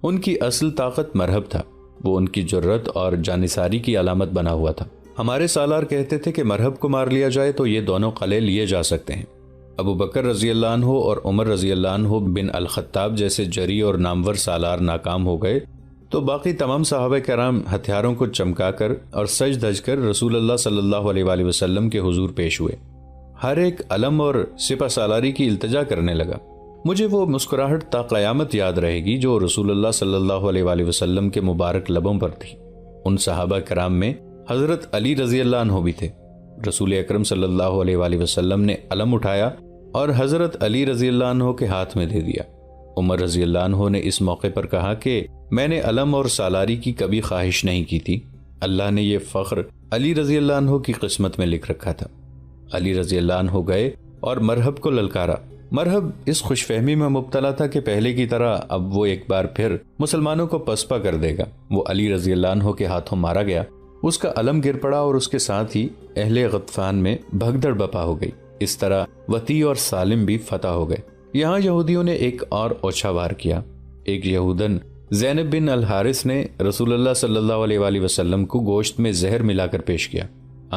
ان کی اصل طاقت مرہب تھا، وہ ان کی جرت اور جانثاری کی علامت بنا ہوا تھا۔ ہمارے سالار کہتے تھے کہ مرہب کو مار لیا جائے تو یہ دونوں قلعے لیے جا سکتے ہیں۔ ابو بکر رضی اللہ عنہ اور عمر رضی اللہ عنہ بن الخطاب جیسے جری اور نامور سالار ناکام ہو گئے تو باقی تمام صحابہ کرام ہتھیاروں کو چمکا کر اور سج دھج کر رسول اللہ صلی اللہ علیہ وآلہ وسلم کے حضور پیش ہوئے۔ ہر ایک علم اور سپہ سالاری کی التجا کرنے لگا۔ مجھے وہ مسکراہٹ تا قیامت یاد رہے گی جو رسول اللہ صلی اللہ علیہ وآلہ وسلم کے مبارک لبوں پر تھی۔ ان صحابہ کرام میں حضرت علی رضی اللہ عنہ بھی تھے۔ رسول اکرم صلی اللہ علیہ وآلہ وسلم نے علم اٹھایا اور حضرت علی رضی اللہ عنہ کے ہاتھ میں دے دیا۔ عمر رضی اللہ عنہ نے اس موقع پر کہا کہ میں نے علم اور سالاری کی کبھی خواہش نہیں کی تھی، اللہ نے یہ فخر علی رضی اللہ عنہ کی قسمت میں لکھ رکھا تھا۔ علی رضی اللہ عنہ گئے اور مرہب کو للکارا۔ مرہب اس خوش فہمی میں مبتلا تھا کہ پہلے کی طرح اب وہ ایک بار پھر مسلمانوں کو پسپا کر دے گا۔ وہ علی رضی اللہ عنہ کے ہاتھوں مارا گیا، اس کا علم گر پڑا اور اس کے ساتھ ہی اہل غطفان میں بھگدڑ بپا ہو گئی۔ اس طرح وطی اور سالم بھی فتح ہو گئے۔ یہاں یہودیوں نے ایک اور اوچھا وار کیا۔ ایک یہودن زینب بن الحارث نے رسول اللہ صلی اللہ علیہ وآلہ وسلم کو گوشت میں زہر ملا کر پیش کیا۔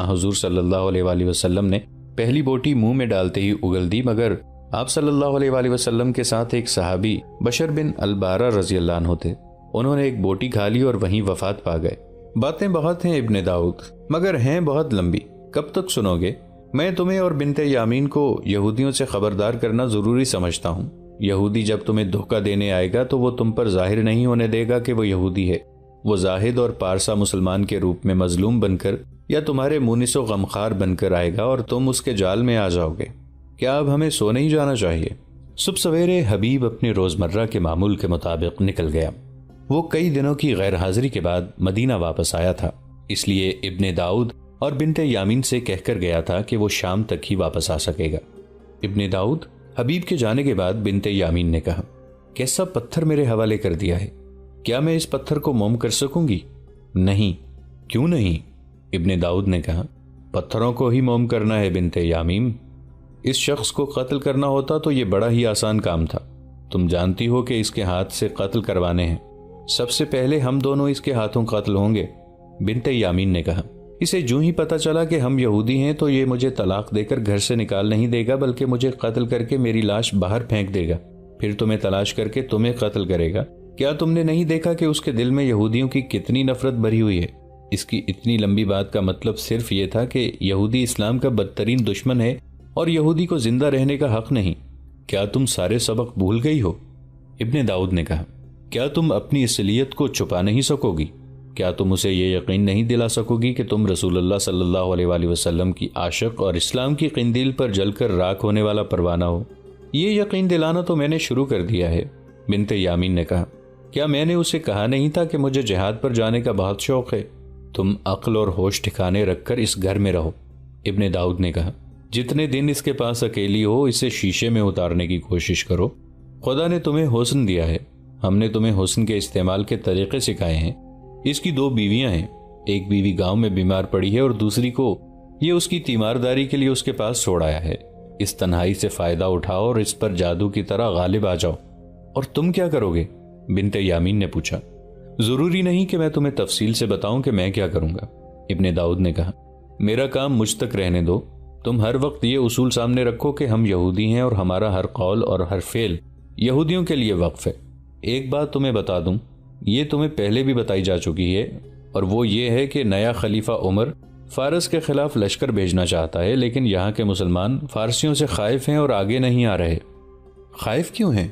حضور صلی اللہ علیہ وآلہ وسلم نے پہلی بوٹی منہ میں ڈالتے ہی اگل دی، مگر آپ صلی اللہ علیہ وآلہ وسلم کے ساتھ ایک صحابی بشر بن البارہ رضی اللہ عنہ تھے۔ انہوں نے ایک بوٹی کھا لی اور وہیں وفات پا گئے۔ باتیں بہت ہیں ابن داؤد، مگر ہیں بہت لمبی، کب تک سنو گے؟ میں تمہیں اور بنت یامین کو یہودیوں سے خبردار کرنا ضروری سمجھتا ہوں۔ یہودی جب تمہیں دھوکہ دینے آئے گا تو وہ تم پر ظاہر نہیں ہونے دے گا کہ وہ یہودی ہے۔ وہ زاہد اور پارسا مسلمان کے روپ میں مظلوم بن کر یا تمہارے مونس و غمخوار بن کر آئے گا اور تم اس کے جال میں آ جاؤ گے۔ کیا اب ہمیں سو نہیں جانا چاہیے؟ صبح سویرے حبیب اپنے روزمرہ کے معمول کے مطابق نکل گیا۔ وہ کئی دنوں کی غیر حاضری کے بعد مدینہ واپس آیا تھا، اس لیے ابن داؤد اور بنت یامین سے کہہ کر گیا تھا کہ وہ شام تک ہی واپس آ سکے گا۔ ابن داؤد حبیب کے جانے کے بعد بنت یامین نے کہا، کیسا پتھر میرے حوالے کر دیا ہے، کیا میں اس پتھر کو موم کر سکوں گی؟ نہیں۔ کیوں نہیں؟ ابن داؤد نے کہا، پتھروں کو ہی موم کرنا ہے بنت یامین۔ اس شخص کو قتل کرنا ہوتا تو یہ بڑا ہی آسان کام تھا۔ تم جانتی ہو کہ اس کے ہاتھ سے قتل کروانے ہیں، سب سے پہلے ہم دونوں اس کے ہاتھوں قتل ہوں گے۔ بنت یامین نے کہا، اسے جو ہی پتہ چلا کہ ہم یہودی ہیں تو یہ مجھے طلاق دے کر گھر سے نکال نہیں دے گا، بلکہ مجھے قتل کر کے میری لاش باہر پھینک دے گا، پھر تمہیں تلاش کر کے تمہیں قتل کرے گا۔ کیا تم نے نہیں دیکھا کہ اس کے دل میں یہودیوں کی کتنی نفرت بھری ہوئی ہے؟ اس کی اتنی لمبی بات کا مطلب صرف یہ تھا کہ یہودی اسلام کا بدترین دشمن ہے اور یہودی کو زندہ رہنے کا حق نہیں۔ کیا تم سارے سبق بھول گئی ہو؟ ابن داؤد نے کہا، کیا تم اپنی اصلیت کو چھپا نہیں سکو گی؟ کیا تم اسے یہ یقین نہیں دلا سکو گی کہ تم رسول اللہ صلی اللہ علیہ وآلہ وسلم کی عاشق اور اسلام کی قندیل پر جل کر راکھ ہونے والا پروانہ ہو؟ یہ یقین دلانا تو میں نے شروع کر دیا ہے۔ بنت یامین نے کہا، کیا میں نے اسے کہا نہیں تھا کہ مجھے جہاد پر جانے کا بہت شوق ہے؟ تم عقل اور ہوش ٹھکانے رکھ کر اس گھر میں رہو۔ ابن داؤد نے کہا، جتنے دن اس کے پاس اکیلی ہو اسے شیشے میں اتارنے کی کوشش کرو۔ خدا نے تمہیں حسن دیا ہے، ہم نے تمہیں حسن کے استعمال کے طریقے سکھائے ہیں۔ اس کی 2 بیویاں ہیں، ایک بیوی گاؤں میں بیمار پڑی ہے اور دوسری کو یہ اس کی تیمارداری کے لیے اس کے پاس چھوڑ آیا ہے۔ اس تنہائی سے فائدہ اٹھاؤ اور اس پر جادو کی طرح غالب آ جاؤ۔ اور تم کیا کرو گے؟ بنت یامین نے پوچھا۔ ضروری نہیں کہ میں تمہیں تفصیل سے بتاؤں کہ میں کیا کروں گا، ابن داؤد نے کہا، میرا کام مجھ تک رہنے دو۔ تم ہر وقت یہ اصول سامنے رکھو کہ ہم یہودی ہیں اور ہمارا ہر قول اور ہر فعل یہودیوں کے لیے وقف ہے۔ ایک بات تمہیں بتا دوں، یہ تمہیں پہلے بھی بتائی جا چکی ہے، اور وہ یہ ہے کہ نیا خلیفہ عمر فارس کے خلاف لشکر بھیجنا چاہتا ہے، لیکن یہاں کے مسلمان فارسیوں سے خائف ہیں اور آگے نہیں آ رہے۔ خائف کیوں ہیں؟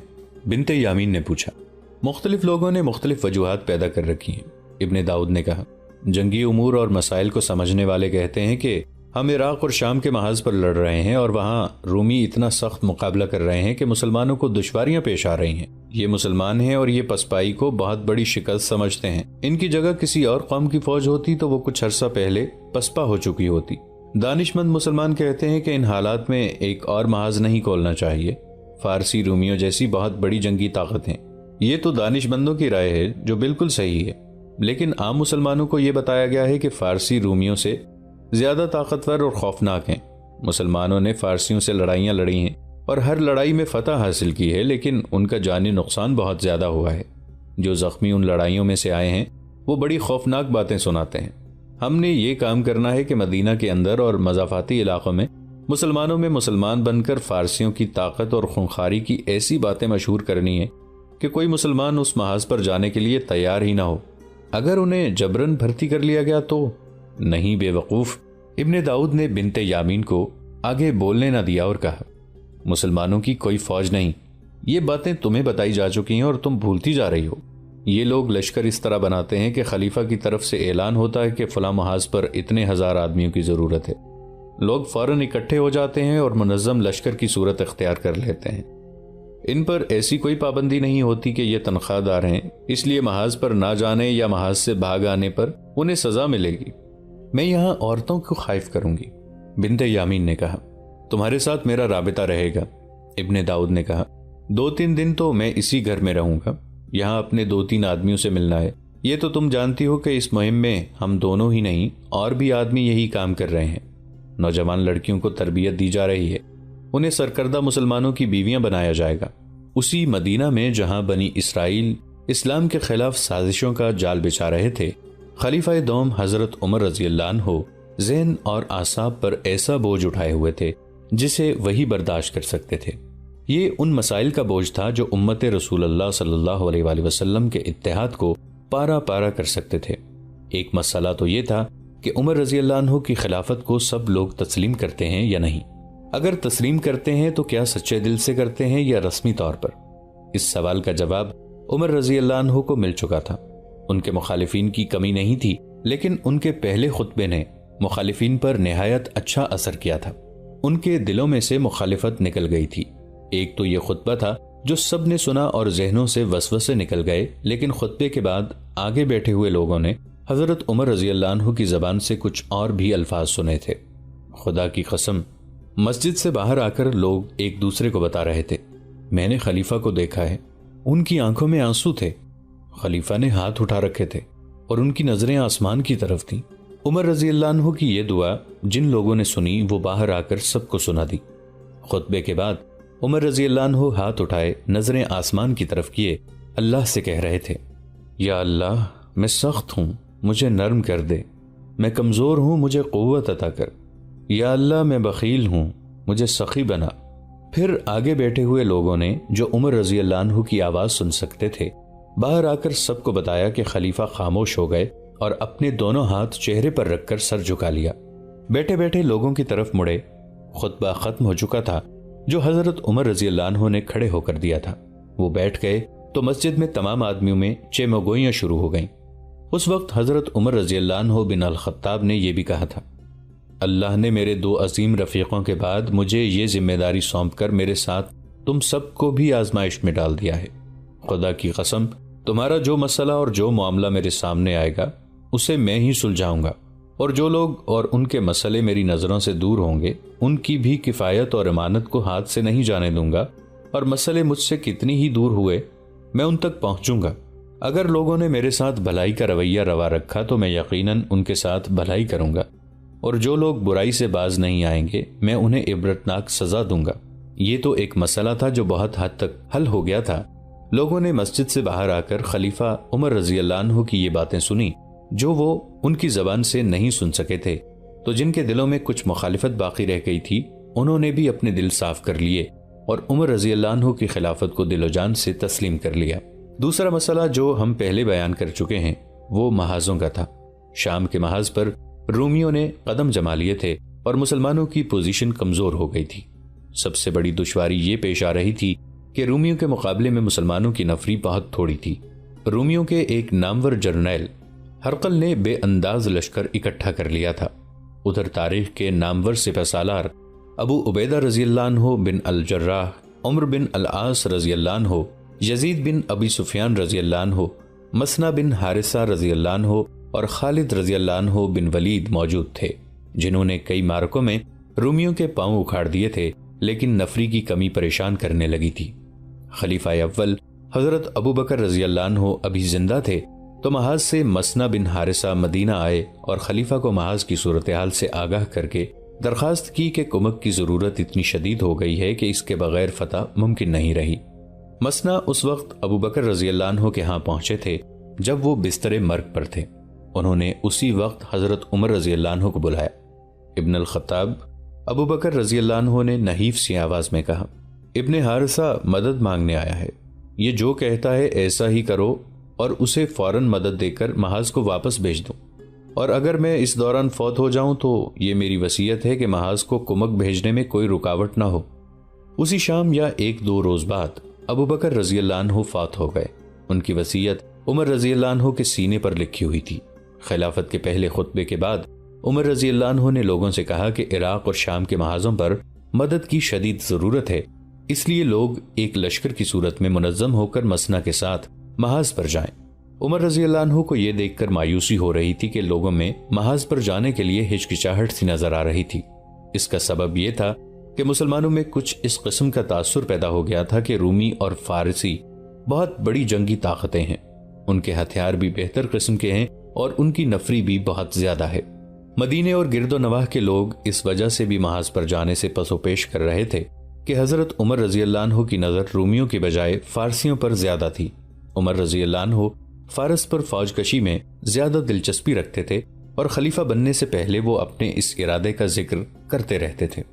بنت یامین نے پوچھا۔ مختلف لوگوں نے مختلف وجوہات پیدا کر رکھی ہیں، ابن داؤد نے کہا۔ جنگی امور اور مسائل کو سمجھنے والے کہتے ہیں کہ ہم عراق اور شام کے محاذ پر لڑ رہے ہیں اور وہاں رومی اتنا سخت مقابلہ کر رہے ہیں کہ مسلمانوں کو دشواریاں پیش آ رہی ہیں۔ یہ مسلمان ہیں اور یہ پسپائی کو بہت بڑی شکست سمجھتے ہیں۔ ان کی جگہ کسی اور قوم کی فوج ہوتی تو وہ کچھ عرصہ پہلے پسپا ہو چکی ہوتی۔ دانش مند مسلمان کہتے ہیں کہ ان حالات میں ایک اور محاذ نہیں کھولنا چاہیے، فارسی رومیوں جیسی بہت بڑی جنگی طاقت ہیں۔ یہ تو دانش مندوں کی رائے ہے جو بالکل صحیح ہے، لیکن عام مسلمانوں کو یہ بتایا گیا ہے کہ فارسی رومیوں سے زیادہ طاقتور اور خوفناک ہیں۔ مسلمانوں نے فارسیوں سے لڑائیاں لڑی ہیں اور ہر لڑائی میں فتح حاصل کی ہے، لیکن ان کا جانی نقصان بہت زیادہ ہوا ہے۔ جو زخمی ان لڑائیوں میں سے آئے ہیں وہ بڑی خوفناک باتیں سناتے ہیں۔ ہم نے یہ کام کرنا ہے کہ مدینہ کے اندر اور مضافاتی علاقوں میں مسلمانوں میں مسلمان بن کر فارسیوں کی طاقت اور خونخواری کی ایسی باتیں مشہور کرنی ہے کہ کوئی مسلمان اس محاذ پر جانے کے لیے تیار ہی نہ ہو۔ اگر انہیں جبرن بھرتی کر لیا گیا تو نہیں بے وقوف۔ ابن داؤد نے بنت یامین کو آگے بولنے نہ دیا اور کہا، مسلمانوں کی کوئی فوج نہیں، یہ باتیں تمہیں بتائی جا چکی ہیں اور تم بھولتی جا رہی ہو۔ یہ لوگ لشکر اس طرح بناتے ہیں کہ خلیفہ کی طرف سے اعلان ہوتا ہے کہ فلاں محاذ پر اتنے ہزار آدمیوں کی ضرورت ہے، لوگ فوراً اکٹھے ہو جاتے ہیں اور منظم لشکر کی صورت اختیار کر لیتے ہیں۔ ان پر ایسی کوئی پابندی نہیں ہوتی کہ یہ تنخواہ دار ہیں، اس لیے محاذ پر نہ جانے یا محاذ سے بھاگ آنے پر انہیں سزا ملے گی۔ میں یہاں عورتوں کو خائف کروں گی۔ بنت یامین نے کہا، تمہارے ساتھ میرا رابطہ رہے گا۔ ابن داؤد نے کہا، 2-3 دن تو میں اسی گھر میں رہوں گا، یہاں اپنے 2-3 آدمیوں سے ملنا ہے۔ یہ تو تم جانتی ہو کہ اس مہم میں ہم دونوں ہی نہیں اور بھی آدمی یہی کام کر رہے ہیں۔ نوجوان لڑکیوں کو تربیت دی جا رہی ہے، انہیں سرکردہ مسلمانوں کی بیویاں بنایا جائے گا۔ اسی مدینہ میں جہاں بنی اسرائیل اسلام کے خلاف سازشوں کا جال بچھا رہے تھے، خلیفہ دوم حضرت عمر رضی اللہ عنہ ذہن اور اعصاب پر ایسا بوجھ اٹھائے ہوئے تھے جسے وہی برداشت کر سکتے تھے۔ یہ ان مسائل کا بوجھ تھا جو امت رسول اللہ صلی اللہ علیہ وآلہ وسلم کے اتحاد کو پارا پارا کر سکتے تھے۔ ایک مسئلہ تو یہ تھا کہ عمر رضی اللہ عنہ کی خلافت کو سب لوگ تسلیم کرتے ہیں یا نہیں۔ اگر تسلیم کرتے ہیں تو کیا سچے دل سے کرتے ہیں یا رسمی طور پر؟ اس سوال کا جواب عمر رضی اللہ عنہ کو مل چکا تھا۔ ان کے مخالفین کی کمی نہیں تھی، لیکن ان کے پہلے خطبے نے مخالفین پر نہایت اچھا اثر کیا تھا۔ ان کے دلوں میں سے مخالفت نکل گئی تھی۔ ایک تو یہ خطبہ تھا جو سب نے سنا اور ذہنوں سے وسوسے نکل گئے، لیکن خطبے کے بعد آگے بیٹھے ہوئے لوگوں نے حضرت عمر رضی اللہ عنہ کی زبان سے کچھ اور بھی الفاظ سنے تھے۔ خدا کی قسم، مسجد سے باہر آ کر لوگ ایک دوسرے کو بتا رہے تھے، میں نے خلیفہ کو دیکھا ہے، ان کی آنکھوں میں آنسو تھے، خلیفہ نے ہاتھ اٹھا رکھے تھے اور ان کی نظریں آسمان کی طرف تھیں۔ عمر رضی اللہ عنہ کی یہ دعا جن لوگوں نے سنی وہ باہر آ کر سب کو سنا دی۔ خطبے کے بعد عمر رضی اللہ عنہ ہاتھ اٹھائے، نظریں آسمان کی طرف کیے، اللہ سے کہہ رہے تھے، یا اللہ میں سخت ہوں، مجھے نرم کر دے، میں کمزور ہوں، مجھے قوت عطا کر، یا اللہ میں بخیل ہوں، مجھے سخی بنا۔ پھر آگے بیٹھے ہوئے لوگوں نے جو عمر رضی اللہ عنہ کی آواز سن سکتے تھے باہر آ کر سب کو بتایا کہ خلیفہ خاموش ہو گئے اور اپنے دونوں ہاتھ چہرے پر رکھ کر سر جھکا لیا۔ بیٹھے بیٹھے لوگوں کی طرف مڑے، خطبہ ختم ہو چکا تھا جو حضرت عمر رضی اللہ عنہ نے کھڑے ہو کر دیا تھا۔ وہ بیٹھ گئے تو مسجد میں تمام آدمیوں میں چیمگوئیاں شروع ہو گئیں۔ اس وقت حضرت عمر رضی اللہ عنہ بن الخطاب نے یہ بھی کہا تھا، اللہ نے میرے 2 عظیم رفیقوں کے بعد مجھے یہ ذمہ داری سونپ کر میرے ساتھ تم سب کو بھی آزمائش میں ڈال دیا ہے۔ خدا کی قسم، تمہارا جو مسئلہ اور جو معاملہ میرے سامنے آئے گا اسے میں ہی سلجھاؤں گا، اور جو لوگ اور ان کے مسئلے میری نظروں سے دور ہوں گے ان کی بھی کفایت اور امانت کو ہاتھ سے نہیں جانے دوں گا، اور مسئلے مجھ سے کتنی ہی دور ہوئے میں ان تک پہنچوں گا۔ اگر لوگوں نے میرے ساتھ بھلائی کا رویہ روا رکھا تو میں یقیناً ان کے ساتھ بھلائی کروں گا، اور جو لوگ برائی سے باز نہیں آئیں گے میں انہیں عبرتناک سزا دوں گا۔ یہ تو ایک مسئلہ تھا جو بہت حد تک حل ہو گیا تھا۔ لوگوں نے مسجد سے باہر آ کر خلیفہ عمر رضی اللہ عنہ کی یہ باتیں سنی جو وہ ان کی زبان سے نہیں سن سکے تھے، تو جن کے دلوں میں کچھ مخالفت باقی رہ گئی تھی انہوں نے بھی اپنے دل صاف کر لیے اور عمر رضی اللہ عنہ کی خلافت کو دل و جان سے تسلیم کر لیا۔ دوسرا مسئلہ جو ہم پہلے بیان کر چکے ہیں وہ محاذوں کا تھا۔ شام کے محاذ پر رومیوں نے قدم جما لیے تھے اور مسلمانوں کی پوزیشن کمزور ہو گئی تھی۔ سب سے بڑی دشواری یہ پیش آ رہی تھی کہ رومیوں کے مقابلے میں مسلمانوں کی نفری بہت تھوڑی تھی۔ رومیوں کے ایک نامور جرنیل ہرقل نے بے انداز لشکر اکٹھا کر لیا تھا۔ ادھر تاریخ کے نامور سپہ سالار ابو عبیدہ رضی اللہ عنہ بن الجراح، عمر بن العاص رضی اللہ عنہ، یزید بن ابی سفیان رضی اللہ عنہ، مسنا بن حارثہ رضی اللہ عنہ اور خالد رضی اللہ عنہ بن ولید موجود تھے، جنہوں نے کئی معرکوں میں رومیوں کے پاؤں اکھاڑ دیے تھے، لیکن نفری کی کمی پریشان کرنے لگی تھی۔ خلیفہ اول حضرت ابو بکر رضی اللہ عنہ ابھی زندہ تھے تو محاذ سے مسنا بن حارثہ مدینہ آئے اور خلیفہ کو محاذ کی صورتحال سے آگاہ کر کے درخواست کی کہ کمک کی ضرورت اتنی شدید ہو گئی ہے کہ اس کے بغیر فتح ممکن نہیں رہی۔ مسنا اس وقت ابو بکر رضی اللہ عنہ کے ہاں پہنچے تھے جب وہ بستر مرگ پر تھے۔ انہوں نے اسی وقت حضرت عمر رضی اللہ عنہ کو بلایا۔ ابن الخطاب ابو بکر رضی اللہ عنہ نے نحیف سی آواز میں کہا، ابن حارثہ مدد مانگنے آیا ہے، یہ جو کہتا ہے ایسا ہی کرو اور اسے فوراً مدد دے کر محاذ کو واپس بھیج دوں، اور اگر میں اس دوران فوت ہو جاؤں تو یہ میری وصیت ہے کہ محاذ کو کمک بھیجنے میں کوئی رکاوٹ نہ ہو۔ اسی شام یا 1-2 روز بعد ابو بکر رضی اللہ عنہ فوت ہو گئے۔ ان کی وصیت عمر رضی اللہ عنہ کے سینے پر لکھی ہوئی تھی۔ خلافت کے پہلے خطبے کے بعد عمر رضی اللہ عنہ نے لوگوں سے کہا کہ عراق اور شام کے محاذوں پر مدد کی شدید ضرورت ہے، اس لیے لوگ ایک لشکر کی صورت میں منظم ہو کر مسنا کے ساتھ محاذ پر جائیں۔ عمر رضی اللہ عنہ کو یہ دیکھ کر مایوسی ہو رہی تھی کہ لوگوں میں محاذ پر جانے کے لیے ہچکچاہٹ سی نظر آ رہی تھی۔ اس کا سبب یہ تھا کہ مسلمانوں میں کچھ اس قسم کا تاثر پیدا ہو گیا تھا کہ رومی اور فارسی بہت بڑی جنگی طاقتیں ہیں، ان کے ہتھیار بھی بہتر قسم کے ہیں اور ان کی نفری بھی بہت زیادہ ہے۔ مدینے اور گرد و نواح کے لوگ اس وجہ سے بھی محاذ پر جانے سے پس و پیش کر رہے تھے کہ حضرت عمر رضی اللہ عنہ کی نظر رومیوں کی بجائے فارسیوں پر زیادہ تھی۔ عمر رضی اللہ عنہ فارس پر فوج کشی میں زیادہ دلچسپی رکھتے تھے اور خلیفہ بننے سے پہلے وہ اپنے اس ارادے کا ذکر کرتے رہتے تھے۔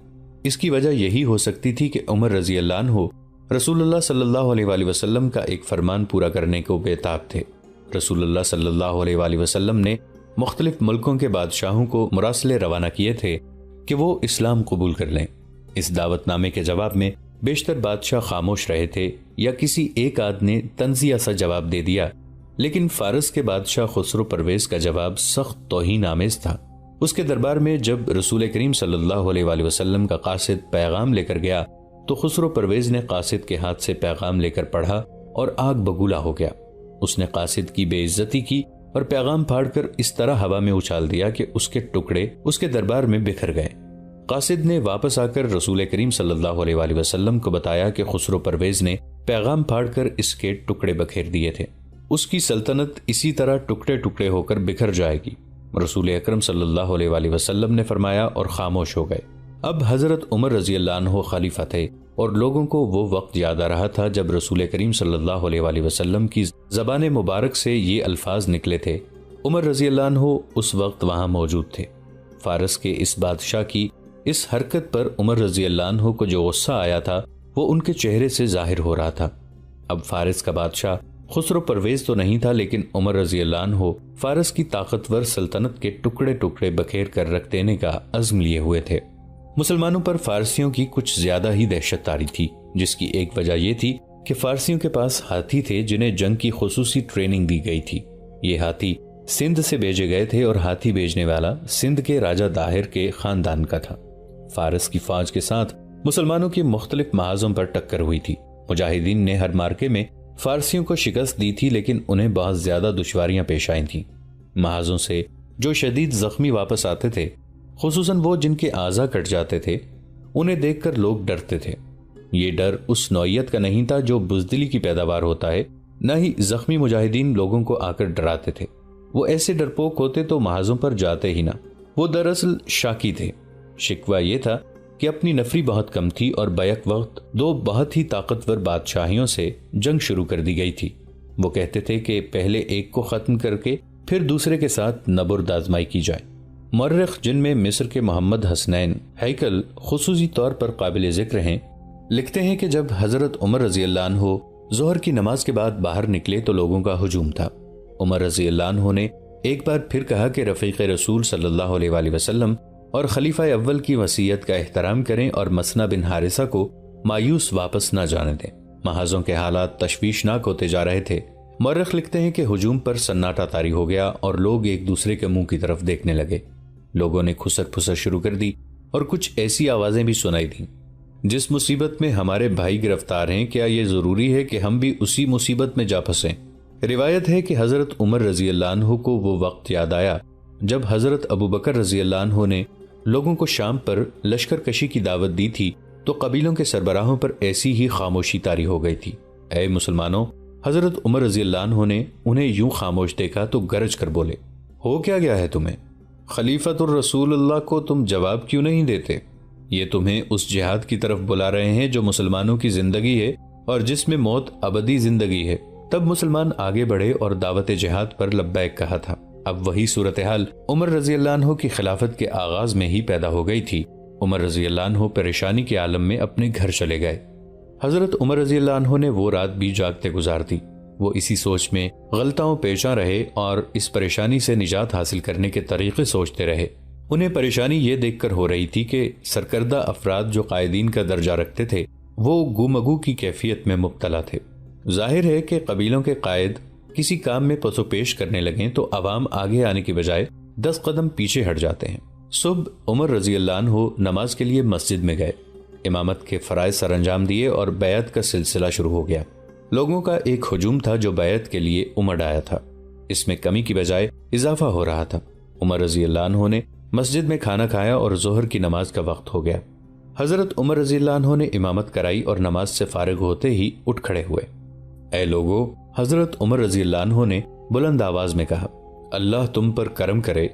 اس کی وجہ یہی ہو سکتی تھی کہ عمر رضی اللہ عنہ رسول اللہ صلی اللہ علیہ وآلہ وسلم کا ایک فرمان پورا کرنے کو بے تاب تھے۔ رسول اللہ صلی اللہ علیہ وآلہ وسلم نے مختلف ملکوں کے بادشاہوں کو مراسلے روانہ کیے تھے کہ وہ اسلام قبول کر لیں۔ اس دعوت نامے کے جواب میں بیشتر بادشاہ خاموش رہے تھے یا کسی ایک آدھ نے طنزیہ سا جواب دے دیا، لیکن فارس کے بادشاہ خسرو پرویز کا جواب سخت توہین آمیز تھا۔ اس کے دربار میں جب رسول کریم صلی اللہ علیہ وآلہ وسلم کا قاصد پیغام لے کر گیا تو خسرو پرویز نے قاصد کے ہاتھ سے پیغام لے کر پڑھا اور آگ بگولا ہو گیا۔ اس نے قاصد کی بے عزتی کی اور پیغام پھاڑ کر اس طرح ہوا میں اچھال دیا کہ اس کے ٹکڑے اس کے دربار میں بکھر گئے۔ قاصد نے واپس آ کر رسول کریم صلی اللہ علیہ وآلہ وسلم کو بتایا کہ خسرو پرویز نے پیغام پھاڑ کر اس کے ٹکڑے بکھیر دیے تھے، اس کی سلطنت اسی طرح ٹکڑے ٹکڑے ہو کر بکھر جائے گی۔ رسول اکرم صلی اللہ علیہ وآلہ وسلم نے فرمایا اور خاموش ہو گئے۔ اب حضرت عمر رضی اللہ عنہ خلیفہ تھے اور لوگوں کو وہ وقت یاد آ رہا تھا جب رسول کریم صلی اللہ علیہ وآلہ وسلم کی زبان مبارک سے یہ الفاظ نکلے تھے۔ عمر رضی اللہ عنہ اس وقت وہاں موجود تھے۔ فارس کے اس بادشاہ کی اس حرکت پر عمر رضی اللہ عنہ کو جو غصہ آیا تھا وہ ان کے چہرے سے ظاہر ہو رہا تھا۔ اب فارس کا بادشاہ خسرو پرویز تو نہیں تھا، لیکن عمر رضی اللہ عنہ فارس کی طاقتور سلطنت کے ٹکڑے ٹکڑے بکھیر کر رکھ دینے کا عزم لیے ہوئے تھے۔ مسلمانوں پر فارسیوں کی کچھ زیادہ ہی دہشت طاری تھی، جس کی ایک وجہ یہ تھی کہ فارسیوں کے پاس ہاتھی تھے جنہیں جنگ کی خصوصی ٹریننگ دی گئی تھی۔ یہ ہاتھی سندھ سے بھیجے گئے تھے اور ہاتھی بھیجنے والا سندھ کے راجہ داہر کے خاندان کا تھا۔ فارس کی فوج کے ساتھ مسلمانوں کی مختلف محاذوں پر ٹکر ہوئی تھی۔ مجاہدین نے ہر مارکے میں فارسیوں کو شکست دی تھی، لیکن انہیں بہت زیادہ دشواریاں پیش آئی تھیں۔ محاذوں سے جو شدید زخمی واپس آتے تھے، خصوصاً وہ جن کے اعضاء کٹ جاتے تھے، انہیں دیکھ کر لوگ ڈرتے تھے۔ یہ ڈر اس نوعیت کا نہیں تھا جو بزدلی کی پیداوار ہوتا ہے، نہ ہی زخمی مجاہدین لوگوں کو آ کر ڈراتے تھے۔ وہ ایسے ڈرپوک ہوتے تو محاذوں پر جاتے ہی نہ۔ وہ دراصل شاکی تھے۔ شکوہ یہ تھا کہ اپنی نفری بہت کم تھی اور بیک وقت دو بہت ہی طاقتور بادشاہیوں سے جنگ شروع کر دی گئی تھی۔ وہ کہتے تھے کہ پہلے ایک کو ختم کر کے پھر دوسرے کے ساتھ نبرد آزمائی کی جائے۔ مورخ جن میں مصر کے محمد حسنین ہیکل خصوصی طور پر قابل ذکر ہیں، لکھتے ہیں کہ جب حضرت عمر رضی اللہ عنہ ظہر کی نماز کے بعد باہر نکلے تو لوگوں کا ہجوم تھا۔ عمر رضی اللہ عنہ نے ایک بار پھر کہا کہ رفیق رسول صلی اللہ علیہ وآلہ وسلم اور خلیفہ اول کی وصیت کا احترام کریں اور مسنا بن حارثہ کو مایوس واپس نہ جانے دیں۔ محاذوں کے حالات تشویشناک ہوتے جا رہے تھے۔ مورخ لکھتے ہیں کہ ہجوم پر سناٹا طاری ہو گیا اور لوگ ایک دوسرے کے منہ کی طرف دیکھنے لگے۔ لوگوں نے کھسر پھسر شروع کر دی اور کچھ ایسی آوازیں بھی سنائی دیں، جس مصیبت میں ہمارے بھائی گرفتار ہیں، کیا یہ ضروری ہے کہ ہم بھی اسی مصیبت میں جا پھنسیں؟ روایت ہے کہ حضرت عمر رضی اللہ عنہ کو وہ وقت یاد آیا جب حضرت ابو بکر رضی اللہ عنہ نے لوگوں کو شام پر لشکر کشی کی دعوت دی تھی تو قبیلوں کے سربراہوں پر ایسی ہی خاموشی طاری ہو گئی تھی۔ اے مسلمانوں، حضرت عمر رضی اللہ عنہ نے انہیں یوں خاموش دیکھا تو گرج کر بولے، ہو کیا گیا ہے تمہیں؟ خلیفۃ الرسول اللہ کو تم جواب کیوں نہیں دیتے؟ یہ تمہیں اس جہاد کی طرف بلا رہے ہیں جو مسلمانوں کی زندگی ہے اور جس میں موت ابدی زندگی ہے، تب مسلمان آگے بڑھے اور دعوت جہاد پر لبیک کہا تھا۔ اب وہی صورتحال عمر رضی اللہ عنہ کی خلافت کے آغاز میں ہی پیدا ہو گئی تھی۔ عمر رضی اللہ عنہ پریشانی کے عالم میں اپنے گھر چلے گئے۔ حضرت عمر رضی اللہ عنہ نے وہ رات بھی جاگتے گزار دی۔ وہ اسی سوچ میں غلطاؤں پیشاں رہے اور اس پریشانی سے نجات حاصل کرنے کے طریقے سوچتے رہے۔ انہیں پریشانی یہ دیکھ کر ہو رہی تھی کہ سرکردہ افراد جو قائدین کا درجہ رکھتے تھے وہ گومگو کی کیفیت میں مبتلا تھے۔ ظاہر ہے کہ قبیلوں کے قائد کسی کام میں پس و پیش کرنے لگیں تو عوام آگے آنے کی بجائے 10 قدم پیچھے ہٹ جاتے ہیں۔ صبح عمر رضی اللہ عنہ نماز کے لیے مسجد میں گئے، امامت کے فرائض سر انجام دیے اور بیعت کا سلسلہ شروع ہو گیا۔ لوگوں کا ایک ہجوم تھا جو بیعت کے لیے امڑ آیا تھا، اس میں کمی کی بجائے اضافہ ہو رہا تھا۔ عمر رضی اللہ عنہ نے مسجد میں کھانا کھایا اور ظہر کی نماز کا وقت ہو گیا۔ حضرت عمر رضی اللہ عنہ نے امامت کرائی اور نماز سے فارغ ہوتے ہی اٹھ کھڑے ہوئے۔ اے لوگو، حضرت عمر رضی اللہ عنہ نے بلند آواز میں کہا، اللہ تم پر کرم کرے،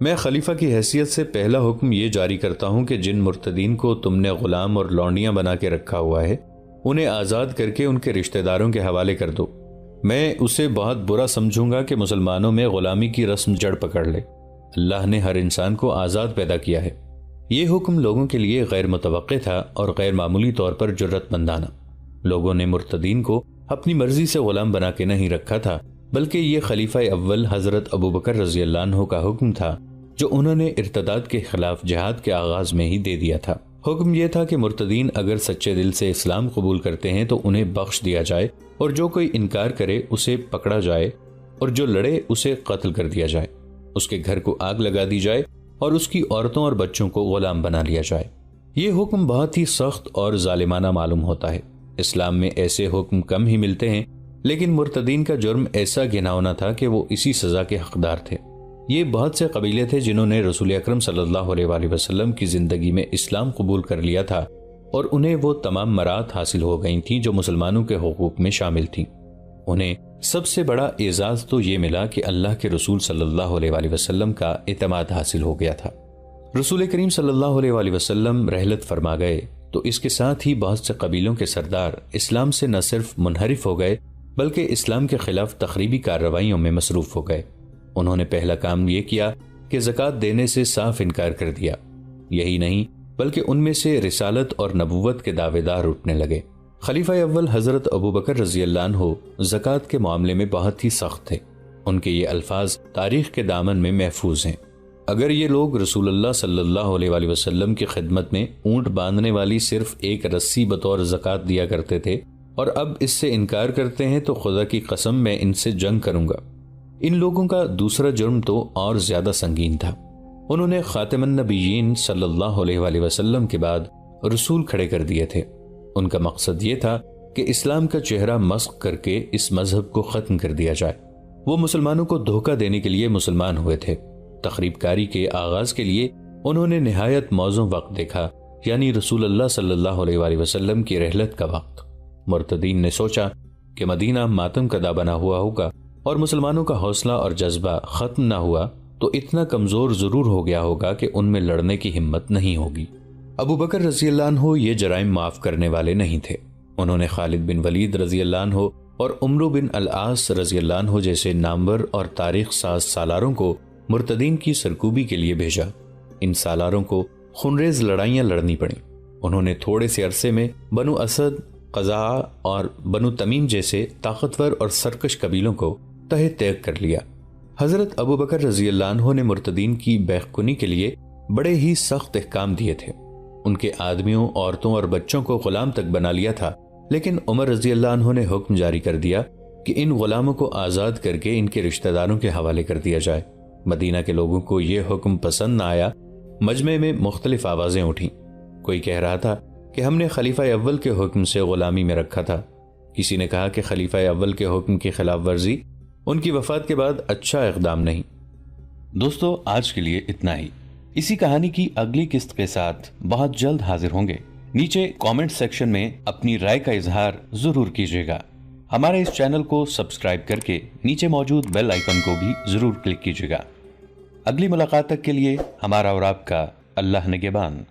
میں خلیفہ کی حیثیت سے پہلا حکم یہ جاری کرتا ہوں کہ جن مرتدین کو تم نے غلام اور لونڈیاں بنا کے رکھا ہوا ہے انہیں آزاد کر کے ان کے رشتہ داروں کے حوالے کر دو۔ میں اسے بہت برا سمجھوں گا کہ مسلمانوں میں غلامی کی رسم جڑ پکڑ لے۔ اللہ نے ہر انسان کو آزاد پیدا کیا ہے۔ یہ حکم لوگوں کے لیے غیر متوقع تھا اور غیر معمولی طور پر جرت مندانہ۔ لوگوں نے مرتدین کو اپنی مرضی سے غلام بنا کے نہیں رکھا تھا، بلکہ یہ خلیفہ اول حضرت ابو بکر رضی اللہ عنہ کا حکم تھا جو انہوں نے ارتداد کے خلاف جہاد کے آغاز میں ہی دے دیا تھا۔ حکم یہ تھا کہ مرتدین اگر سچے دل سے اسلام قبول کرتے ہیں تو انہیں بخش دیا جائے، اور جو کوئی انکار کرے اسے پکڑا جائے، اور جو لڑے اسے قتل کر دیا جائے، اس کے گھر کو آگ لگا دی جائے اور اس کی عورتوں اور بچوں کو غلام بنا لیا جائے۔ یہ حکم بہت ہی سخت اور ظالمانہ معلوم ہوتا ہے۔ اسلام میں ایسے حکم کم ہی ملتے ہیں، لیکن مرتدین کا جرم ایسا گھناؤنا تھا کہ وہ اسی سزا کے حقدار تھے۔ یہ بہت سے قبیلے تھے جنہوں نے رسول اکرم صلی اللہ علیہ وآلہ وسلم کی زندگی میں اسلام قبول کر لیا تھا، اور انہیں وہ تمام مرات حاصل ہو گئی تھیں جو مسلمانوں کے حقوق میں شامل تھیں۔ انہیں سب سے بڑا اعزاز تو یہ ملا کہ اللہ کے رسول صلی اللہ علیہ وآلہ وسلم کا اعتماد حاصل ہو گیا تھا۔ رسول کریم صلی اللہ علیہ وآلہ وسلم رحلت فرما گئے تو اس کے ساتھ ہی بہت سے قبیلوں کے سردار اسلام سے نہ صرف منحرف ہو گئے بلکہ اسلام کے خلاف تخریبی کارروائیوں میں مصروف ہو گئے۔ انہوں نے پہلا کام یہ کیا کہ زکوٰۃ دینے سے صاف انکار کر دیا۔ یہی نہیں بلکہ ان میں سے رسالت اور نبوت کے دعوے دار اٹھنے لگے۔ خلیفہ اول حضرت ابو بکر رضی اللہ عنہ زکوٰۃ کے معاملے میں بہت ہی سخت تھے۔ ان کے یہ الفاظ تاریخ کے دامن میں محفوظ ہیں، اگر یہ لوگ رسول اللہ صلی اللہ علیہ وآلہ وسلم کی خدمت میں اونٹ باندھنے والی صرف ایک رسی بطور زکوٰۃ دیا کرتے تھے اور اب اس سے انکار کرتے ہیں تو خدا کی قسم میں ان سے جنگ کروں گا۔ ان لوگوں کا دوسرا جرم تو اور زیادہ سنگین تھا۔ انہوں نے خاتم النبیین صلی اللہ علیہ وآلہ وسلم کے بعد رسول کھڑے کر دیے تھے۔ ان کا مقصد یہ تھا کہ اسلام کا چہرہ مسخ کر کے اس مذہب کو ختم کر دیا جائے۔ وہ مسلمانوں کو دھوکہ دینے کے لیے مسلمان ہوئے تھے۔ تخریب کاری کے آغاز کے لیے انہوں نے نہایت موزوں وقت دیکھا، یعنی رسول اللہ صلی اللہ علیہ وآلہ وسلم کی رحلت کا وقت۔ مرتدین نے سوچا کہ مدینہ ماتم کدا بنا ہوا ہوگا اور مسلمانوں کا حوصلہ اور جذبہ ختم نہ ہوا تو اتنا کمزور ضرور ہو گیا ہوگا کہ ان میں لڑنے کی ہمت نہیں ہوگی۔ ابو بکر رضی اللہ عنہ یہ جرائم معاف کرنے والے نہیں تھے۔ انہوں نے خالد بن ولید رضی اللہ عنہ اور عمرو بن العاص رضی اللہ عنہ جیسے نامور اور تاریخ ساز سالاروں کو مرتدین کی سرکوبی کے لیے بھیجا۔ ان سالاروں کو خونریز لڑائیاں لڑنی پڑیں۔ انہوں نے تھوڑے سے عرصے میں بنو اسد، قزاع اور بنو تمیم جیسے طاقتور اور سرکش قبیلوں کو تہہ تیگ کر لیا۔ حضرت ابو بکر رضی اللہ عنہ نے مرتدین کی بیخ کنی کے لیے بڑے ہی سخت احکام دیے تھے۔ ان کے آدمیوں، عورتوں اور بچوں کو غلام تک بنا لیا تھا، لیکن عمر رضی اللہ عنہ نے حکم جاری کر دیا کہ ان غلاموں کو آزاد کر کے ان کے رشتہ داروں کے حوالے کر دیا جائے۔ مدینہ کے لوگوں کو یہ حکم پسند نہ آیا۔ مجمع میں مختلف آوازیں اٹھیں۔ کوئی کہہ رہا تھا کہ ہم نے خلیفہ اول کے حکم سے غلامی میں رکھا تھا۔ کسی نے کہا کہ خلیفہ اول کے حکم کی خلاف ورزی ان کی وفات کے بعد اچھا اقدام نہیں۔ دوستو، آج کے لیے اتنا ہی۔ اسی کہانی کی اگلی قسط کے ساتھ بہت جلد حاضر ہوں گے۔ نیچے کامنٹ سیکشن میں اپنی رائے کا اظہار ضرور کیجیے گا۔ ہمارے اس چینل کو سبسکرائب کر کے نیچے موجود بیل آئیکن کو بھی ضرور کلک کیجیے گا۔ اگلی ملاقات تک کے لیے ہمارا اور آپ کا اللہ نگہبان۔